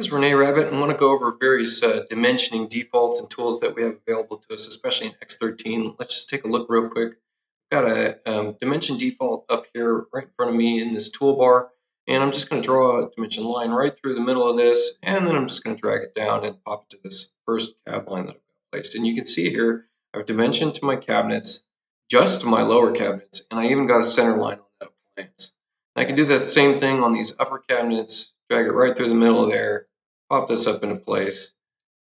This is Renee Rabbit, and I want to go over various dimensioning defaults and tools that we have available to us, especially in X-13. Let's just take a look real quick. I've got a dimension default up here right in front of me in this toolbar, and I'm just going to draw a dimension line right through the middle of this, and then I'm just going to drag it down and pop it to this first CAD line that I've got placed. And you can see here I've dimensioned to my cabinets, just to my lower cabinets, and I even got a center line on that appliance. I can do that same thing on these upper cabinets, drag it right through the middle of there, pop this up into place.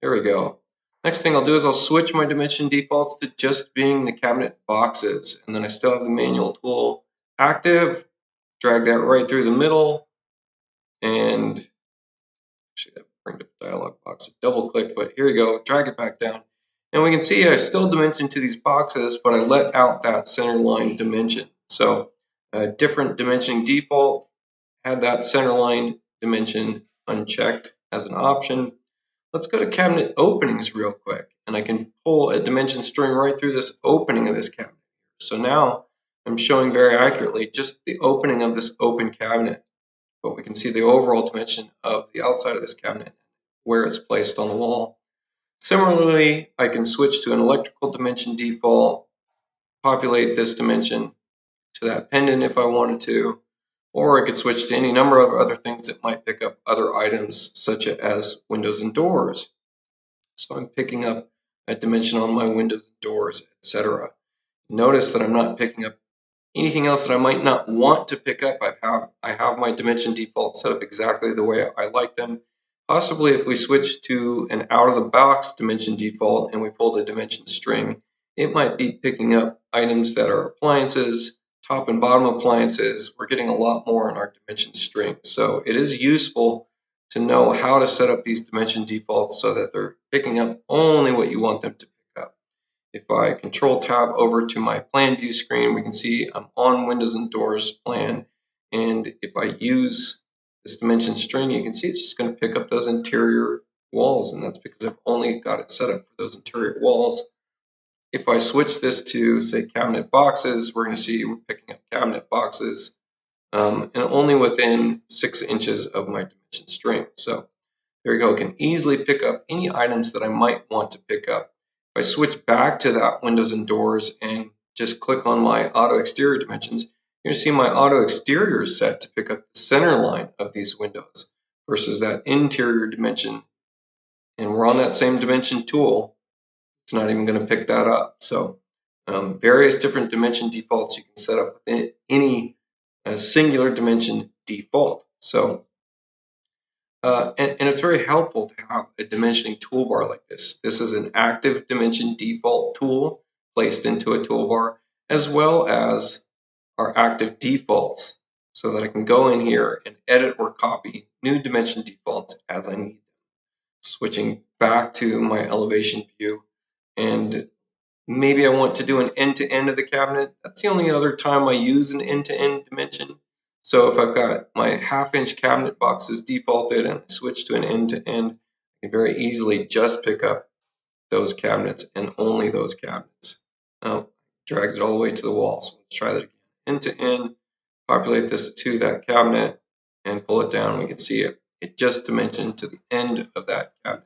There we go. Next thing I'll do is I'll switch my dimension defaults to just being the cabinet boxes, and then I still have the manual tool active. Drag that right through the middle, and actually that bring up the dialog box. Double click, but here we go. Drag it back down, and we can see I still dimension to these boxes, but I let out that center line dimension. So a different dimensioning default had that center line dimension unchecked as an option. Let's go to cabinet openings real quick, and I can pull a dimension string right through this opening of this cabinet. So now I'm showing very accurately just the opening of this open cabinet, but we can see the overall dimension of the outside of this cabinet, where it's placed on the wall. Similarly, I can switch to an electrical dimension default, populate this dimension to that pendant if I wanted to, or I could switch to any number of other things that might pick up other items such as windows and doors. So I'm picking up a dimension on my windows and doors, etc. Notice that I'm not picking up anything else that I might not want to pick up. I have my dimension defaults set up exactly the way I like them. Possibly if we switch to an out-of-the-box dimension default and we pull the dimension string, it might be picking up items that are appliances, top and bottom appliances. We're getting a lot more in our dimension string. So it is useful to know how to set up these dimension defaults so that they're picking up only what you want them to pick up. If I control tab over to my plan view screen, we can see I'm on windows and doors plan. And if I use this dimension string, you can see it's just going to pick up those interior walls. And that's because I've only got it set up for those interior walls. If I switch this to, say, cabinet boxes, we're going to see we're picking up cabinet boxes and only within 6 inches of my dimension string. So there you go. I can easily pick up any items that I might want to pick up. If I switch back to that windows and doors and just click on my auto exterior dimensions, you're going to see my auto exterior is set to pick up the center line of these windows versus that interior dimension. And we're on that same dimension tool. It's not even going to pick that up. So various different dimension defaults you can set up within any singular dimension default. So and it's very helpful to have a dimensioning toolbar like this. This is an active dimension default tool placed into a toolbar, as well as our active defaults, so that I can go in here and edit or copy new dimension defaults as I need them. Switching back to my elevation view, and maybe I want to do an end-to-end of the cabinet. That's the only other time I use an end-to-end dimension. So if I've got my half-inch cabinet boxes defaulted and I switch to an end-to-end, I can very easily just pick up those cabinets and only those cabinets. Now, drag it all the way to the wall. So let's try that again. End-to-end, populate this to that cabinet and pull it down. We can see it just dimensioned to the end of that cabinet.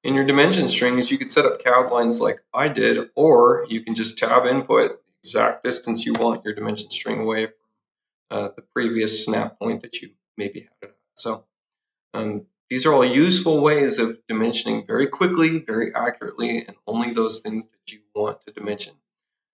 In your dimension strings, you could set up CAD lines like I did, or you can just tab input the exact distance you want your dimension string away from the previous snap point that you maybe had it at. So these are all useful ways of dimensioning very quickly, very accurately, and only those things that you want to dimension.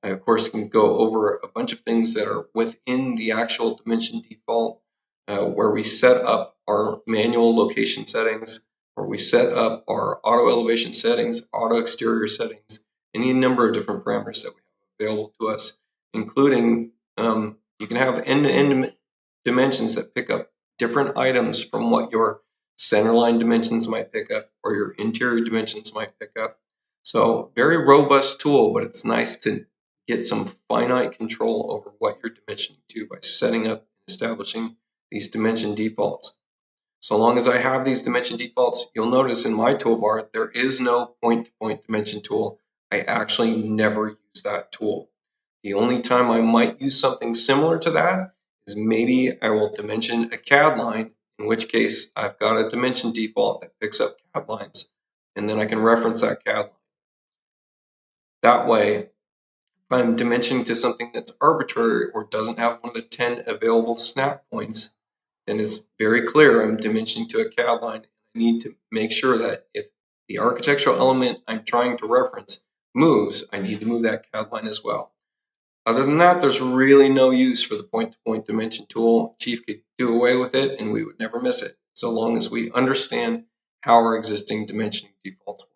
I, of course, can go over a bunch of things that are within the actual dimension default, where we set up our manual location settings, where we set up our auto elevation settings, auto exterior settings, any number of different parameters that we have available to us, including you can have end-to-end dimensions that pick up different items from what your centerline dimensions might pick up or your interior dimensions might pick up. So very robust tool, but it's nice to get some finite control over what you're dimensioning to by setting up and establishing these dimension defaults. So long as I have these dimension defaults, you'll notice in my toolbar, there is no point-to-point dimension tool. I actually never use that tool. The only time I might use something similar to that is maybe I will dimension a CAD line in which case I've got a dimension default that picks up CAD lines, and then I can reference that CAD line. That way, if I'm dimensioning to something that's arbitrary or doesn't have one of the 10 available snap points, then it's very clear I'm dimensioning to a CAD line. I need to make sure that if the architectural element I'm trying to reference moves, I need to move that CAD line as well. Other than that, there's really no use for the point-to-point dimension tool. Chief could do away with it and we would never miss it, so long as we understand how our existing dimensioning defaults work.